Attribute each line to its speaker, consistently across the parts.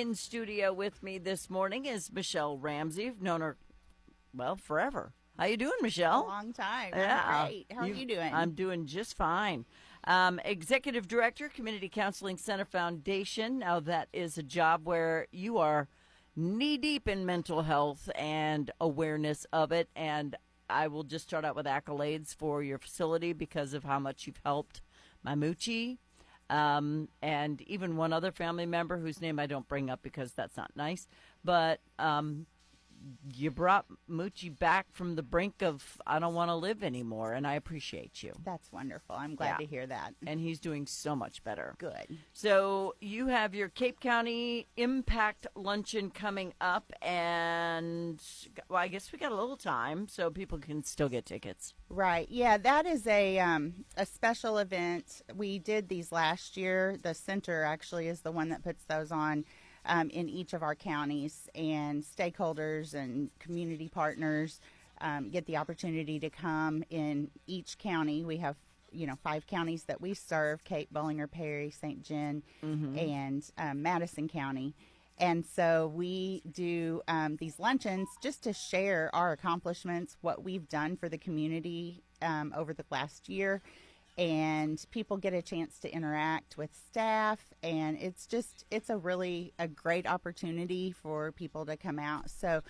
Speaker 1: In studio with me this morning is Michelle Ramsey. I've known her, well, forever. How you doing,
Speaker 2: A
Speaker 1: Michelle?
Speaker 2: long time.
Speaker 1: Yeah,
Speaker 2: I'm great. How are you doing?
Speaker 1: I'm doing just fine. Executive Director, Community Counseling Center Foundation. Now, that is a job where you are knee deep in mental health and awareness of it. And I will just start out with accolades for your facility because of how much you've helped my Moochie. And even one other family member whose name I don't bring up because that's not nice. But you brought Moochie back from the brink of I don't want to live anymore, and I appreciate you.
Speaker 2: That's wonderful. I'm glad to hear that.
Speaker 1: And he's doing so much better.
Speaker 2: Good.
Speaker 1: So you have your Cape County Impact Luncheon coming up, and well, I guess we got a little time, so people can still get tickets.
Speaker 2: Right. Yeah, that is a special event. We did these last year. The center actually is the one that puts those on. In each of our counties, and stakeholders and community partners get the opportunity to come in each county. We have 5 counties that we serve: Cape, Bollinger, Perry, St. John, and Madison County. And so we do these luncheons just to share our accomplishments, what we've done for the community over the last year. And people get a chance to interact with staff, and it's a great opportunity for people to come out. So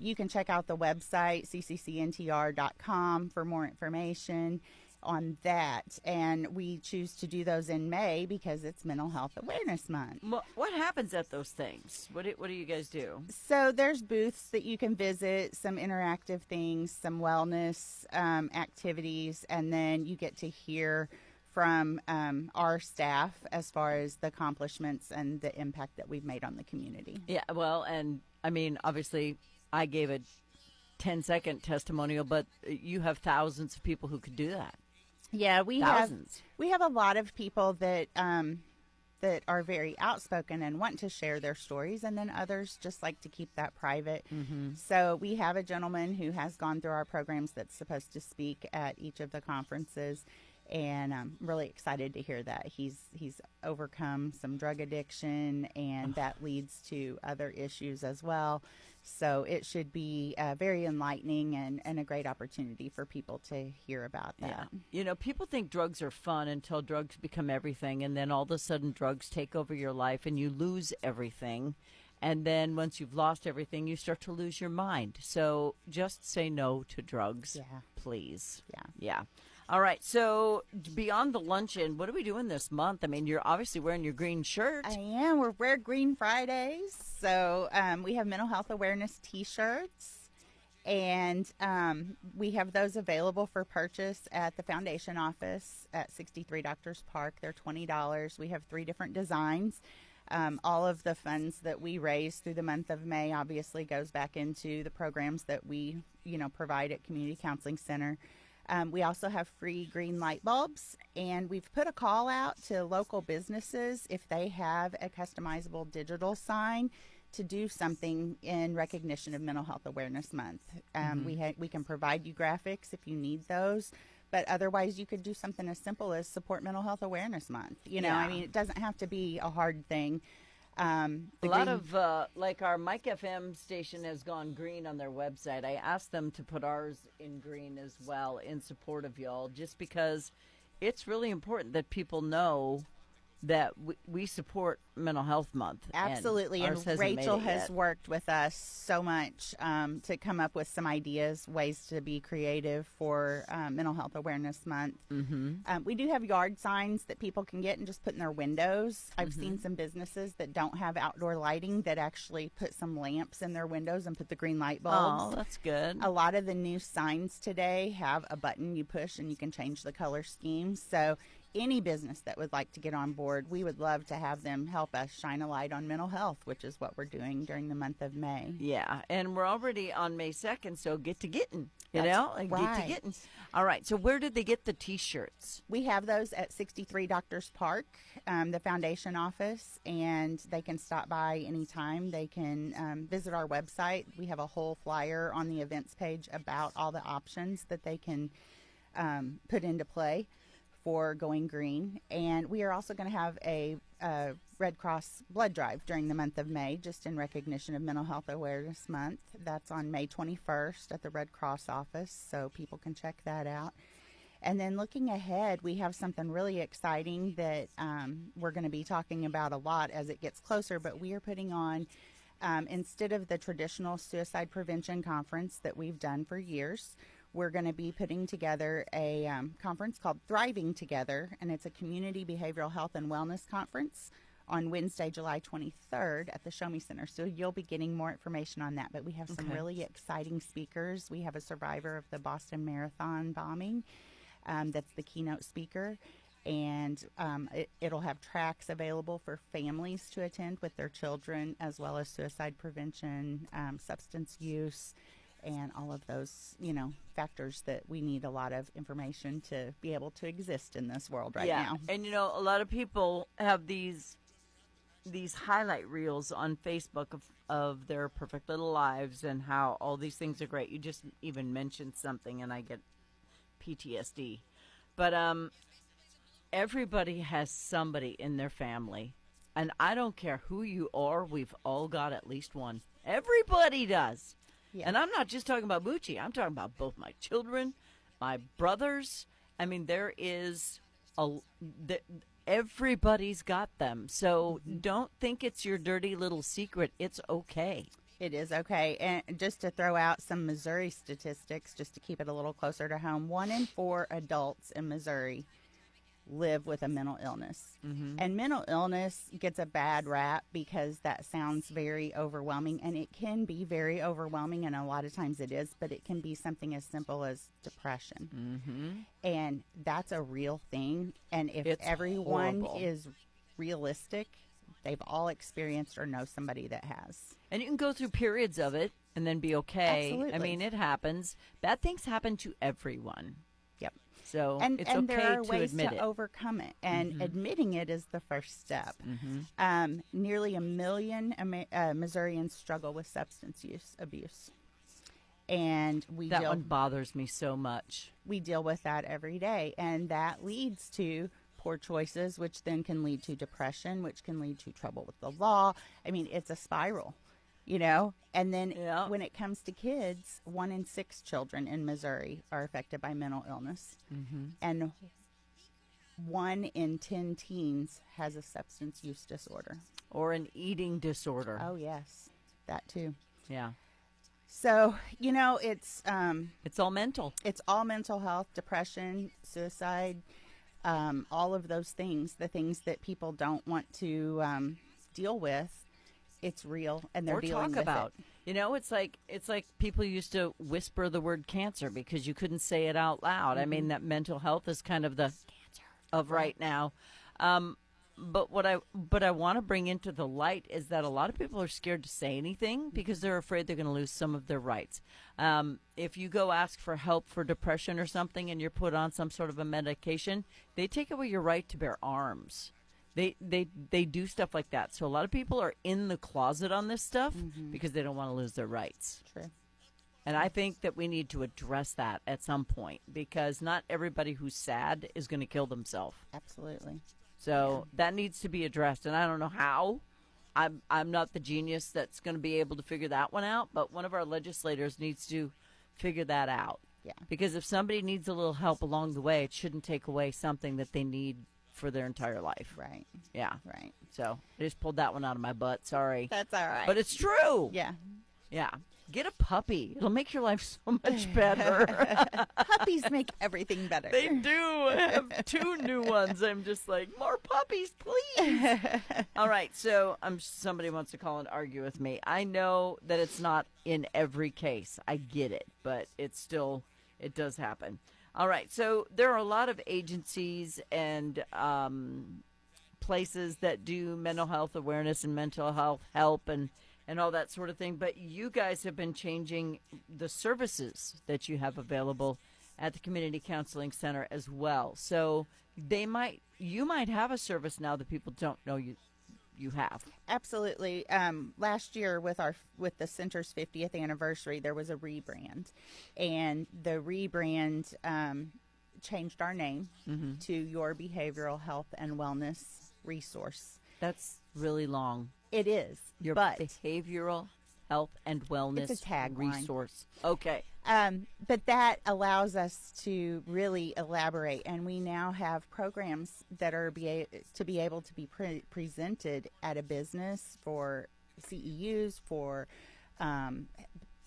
Speaker 2: you can check out the website, cccntr.com, for more information on that. And we choose to do those in May because it's Mental Health Awareness Month.
Speaker 1: What happens at those things? What do you guys do?
Speaker 2: So there's booths that you can visit, some interactive things, some wellness activities, and then you get to hear from our staff as far as the accomplishments and the impact that we've made on the community.
Speaker 1: Yeah, well, and I mean, obviously, I gave a 10-second testimonial, but you have thousands of people who could do that.
Speaker 2: Yeah,
Speaker 1: Thousands.
Speaker 2: We have a lot of people that that are very outspoken and want to share their stories, and then others just like to keep that private. So we have a gentleman who has gone through our programs that's supposed to speak at each of the conferences, and I'm really excited to hear that he's overcome some drug addiction, and that leads to other issues as well. So it should be very enlightening and a great opportunity for people to hear about that.
Speaker 1: Yeah. People think drugs are fun until drugs become everything, and then all of a sudden drugs take over your life and you lose everything. And then once you've lost everything, you start to lose your mind. So just say no to drugs, please. Yeah. All right. So beyond the luncheon, what are we doing this month? I mean, you're obviously wearing your green shirt.
Speaker 2: I am. We're wearing Green Fridays. So we have mental health awareness T-shirts, and we have those available for purchase at the foundation office at 63 Doctors Park. They're $20. We have 3 different designs. All of the funds that we raise through the month of May obviously goes back into the programs that we, provide at Community Counseling Center. We also have free green light bulbs, and we've put a call out to local businesses if they have a customizable digital sign to do something in recognition of Mental Health Awareness Month. We can provide you graphics if you need those, but otherwise you could do something as simple as support Mental Health Awareness Month. I mean, it doesn't have to be a hard thing.
Speaker 1: A lot of, like our Mike FM station has gone green on their website. I asked them to put ours in green as well in support of y'all, just because it's really important that people know that we support Mental Health Month.
Speaker 2: Absolutely. And Rachel has worked with us so much to come up with some ideas, ways to be creative for Mental Health Awareness Month. We do have yard signs that people can get and just put in their windows. I've seen some businesses that don't have outdoor lighting that actually put some lamps in their windows and put the green light bulbs.
Speaker 1: Oh, that's good.
Speaker 2: A lot of the new signs today have a button you push and you can change the color scheme. So any business that would like to get on board, we would love to have them help us shine a light on mental health, which is what we're doing during the month of May.
Speaker 1: Yeah, and we're already on May 2nd, so get to getting. Get to getting. All right, so where did they get the T-shirts?
Speaker 2: We have those at 63 Doctors Park, the foundation office, and they can stop by anytime. They can visit our website. We have a whole flyer on the events page about all the options that they can put into play for going green. And we are also going to have a a Red Cross blood drive during the month of May, just in recognition of Mental Health Awareness Month. That's on May 21st at the Red Cross office, so people can check that out. And then looking ahead, we have something really exciting that we're going to be talking about a lot as it gets closer, but we are putting on, instead of the traditional suicide prevention conference that we've done for years, we're going to be putting together a conference called Thriving Together, and it's a community behavioral health and wellness conference on Wednesday, July 23rd at the Show Me Center. So you'll be getting more information on that, but we have some really exciting speakers. We have a survivor of the Boston Marathon bombing that's the keynote speaker, and it'll have tracks available for families to attend with their children, as well as suicide prevention, substance use, and all of those, factors that we need a lot of information to be able to exist in this world right now.
Speaker 1: And a lot of people have these highlight reels on Facebook of their perfect little lives and how all these things are great. You just even mentioned something and I get PTSD. But everybody has somebody in their family. And I don't care who you are, we've all got at least one. Everybody does. Yeah. And I'm not just talking about Bucci. I'm talking about both my children, my brothers. I mean, there is everybody's got them. So don't think it's your dirty little secret. It's okay.
Speaker 2: It is okay. And just to throw out some Missouri statistics, just to keep it a little closer to home, 1 in 4 adults in Missouri live with a mental illness. And mental illness gets a bad rap because that sounds very overwhelming, and it can be very overwhelming, and a lot of times it is, but it can be something as simple as depression. And that's a real thing. And if everyone is realistic, they've all experienced or know somebody that has.
Speaker 1: And you can go through periods of it and then be okay.
Speaker 2: Absolutely.
Speaker 1: I mean, it happens. Bad things happen to everyone.
Speaker 2: Yep.
Speaker 1: So
Speaker 2: and
Speaker 1: it's okay
Speaker 2: there are
Speaker 1: to
Speaker 2: ways
Speaker 1: admit
Speaker 2: to
Speaker 1: it.
Speaker 2: Overcome it, and admitting it is the first step. Nearly 1 million Missourians struggle with substance abuse, and
Speaker 1: that one bothers me so much.
Speaker 2: We deal with that every day, and that leads to poor choices, which then can lead to depression, which can lead to trouble with the law. I mean, it's a spiral. And then when it comes to kids, 1 in 6 children in Missouri are affected by mental illness. And 1 in 10 teens has a substance use disorder.
Speaker 1: Or an eating disorder.
Speaker 2: Oh, yes. That too.
Speaker 1: Yeah.
Speaker 2: So, it's
Speaker 1: all mental.
Speaker 2: It's all mental health, depression, suicide, all of those things, the things that people don't want to deal with. It's real, and they're dealing with
Speaker 1: about
Speaker 2: it.
Speaker 1: It's like people used to whisper the word cancer because you couldn't say it out loud. I mean, that mental health is kind of the cancer of right now. But what I want to bring into the light is that a lot of people are scared to say anything because they're afraid they're going to lose some of their rights. If you go ask for help for depression or something and you're put on some sort of a medication, they take away your right to bear arms. They do stuff like that. So a lot of people are in the closet on this stuff because they don't want to lose their rights.
Speaker 2: True.
Speaker 1: And I think that we need to address that at some point because not everybody who's sad is going to kill themselves.
Speaker 2: Absolutely.
Speaker 1: So that needs to be addressed, and I don't know how. I'm not the genius that's going to be able to figure that one out, but one of our legislators needs to figure that out.
Speaker 2: Yeah.
Speaker 1: Because if somebody needs a little help along the way, it shouldn't take away something that they need for their entire life.
Speaker 2: Right.
Speaker 1: Yeah.
Speaker 2: Right.
Speaker 1: So I just pulled that one out of my butt. Sorry.
Speaker 2: That's all right.
Speaker 1: But it's true.
Speaker 2: Yeah.
Speaker 1: Yeah. Get a puppy. It'll make your life so much better.
Speaker 2: Puppies make everything better.
Speaker 1: They do. I have 2 new ones. I'm just like, more puppies, please. All right. So somebody wants to call and argue with me. I know that it's not in every case. I get it. But it does happen. All right. So there are a lot of agencies and places that do mental health awareness and mental health help and all that sort of thing. But you guys have been changing the services that you have available at the Community Counseling Center as well. So you might have a service now that people don't know you have.
Speaker 2: Absolutely. Last year with the center's 50th anniversary, there was a rebrand, and the rebrand changed our name to Your Behavioral Health and Wellness Resource.
Speaker 1: That's really long.
Speaker 2: It is.
Speaker 1: Your
Speaker 2: but
Speaker 1: behavioral health and wellness
Speaker 2: it's a tagline.
Speaker 1: resource. Okay.
Speaker 2: But that allows us to really elaborate, and we now have programs that are to be able to be presented at a business for CEUs, for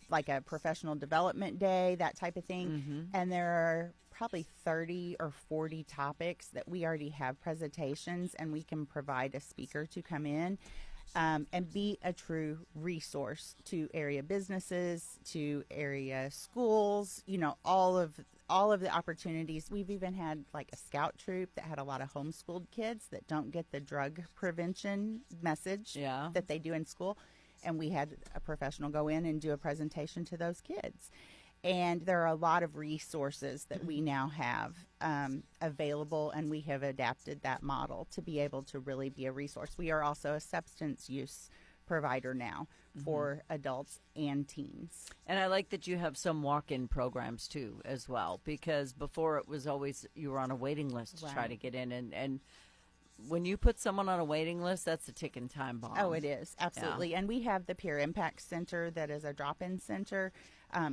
Speaker 2: like a professional development day, that type of thing.
Speaker 1: Mm-hmm.
Speaker 2: And there are probably 30 or 40 topics that we already have presentations, and we can provide a speaker to come in and be a true resource to area businesses, to area schools, you know, all of the opportunities. We've even had like a scout troop that had a lot of homeschooled kids that don't get the drug prevention message that they do in school. And we had a professional go in and do a presentation to those kids. And there are a lot of resources that we now have available, and we have adapted that model to be able to really be a resource. We are also a substance use provider now for adults and teens.
Speaker 1: And I like that you have some walk-in programs too as well, because before it was always you were on a waiting list to try to get in, and when you put someone on a waiting list, that's a ticking time bomb.
Speaker 2: Oh, it is. Absolutely. Yeah. And we have the Peer Impact Center that is a drop-in center.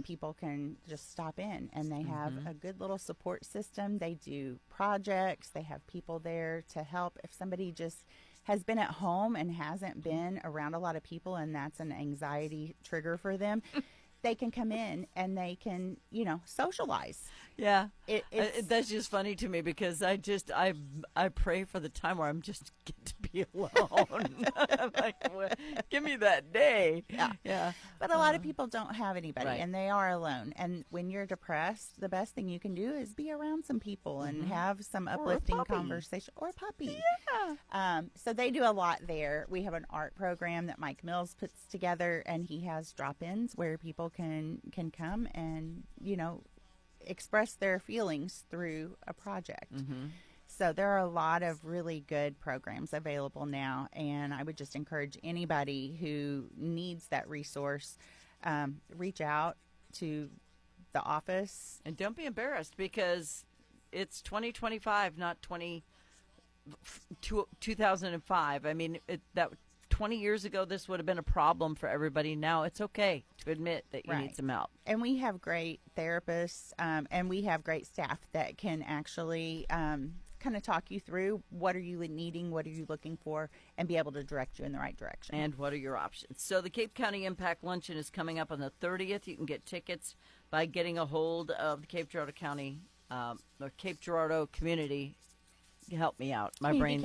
Speaker 2: People can just stop in, and they have a good little support system. They do projects. They have people there to help. If somebody just has been at home and hasn't been around a lot of people, and that's an anxiety trigger for them, they can come in and they can, you know, socialize.
Speaker 1: Yeah, that's just funny to me, because I pray for the time where I'm just get to be alone. I'm like, well, give me that day. Yeah.
Speaker 2: But a lot of people don't have anybody, and they are alone. And when you're depressed, the best thing you can do is be around some people and have some uplifting conversation, or a puppy.
Speaker 1: Yeah.
Speaker 2: So they do a lot there. We have an art program that Mike Mills puts together, and he has drop-ins where people can come and, you know, express their feelings through a project. So there are a lot of really good programs available now, and I would just encourage anybody who needs that resource, reach out to the office.
Speaker 1: And don't be embarrassed, because it's 2025, not 2005. I mean, that 20 years ago, this would have been a problem for everybody. Now it's okay to admit that you need some help.
Speaker 2: And we have great therapists, and we have great staff that can actually kind of talk you through what are you needing, what are you looking for, and be able to direct you in the right direction.
Speaker 1: And what are your options? So the Cape County Impact Luncheon is coming up on the 30th. You can get tickets by getting a hold of the Cape Girardeau County or Cape Girardeau Community. Help me out. My brain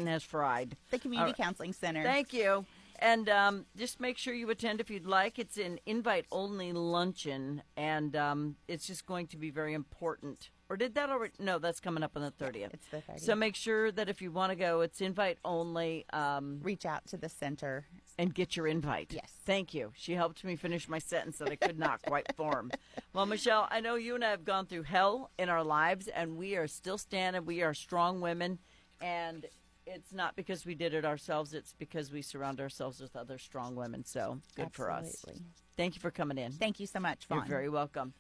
Speaker 1: has fried.
Speaker 2: The Community Counseling Center.
Speaker 1: Thank you. And just make sure you attend if you'd like. It's an invite-only luncheon, and it's just going to be very important. Or did that already? No, that's coming up on the 30th.
Speaker 2: It's the 30th.
Speaker 1: So make sure that if you want to go, it's invite-only.
Speaker 2: Reach out to the center.
Speaker 1: And get your invite.
Speaker 2: Yes.
Speaker 1: Thank you. She helped me finish my sentence that I could not quite form. Well, Michelle, I know you and I have gone through hell in our lives, and we are still standing. We are strong women, and it's not because we did it ourselves. It's because we surround ourselves with other strong women. So good for us.
Speaker 2: Absolutely.
Speaker 1: Thank you for coming in.
Speaker 2: Thank you so much, Fawn.
Speaker 1: You're very welcome.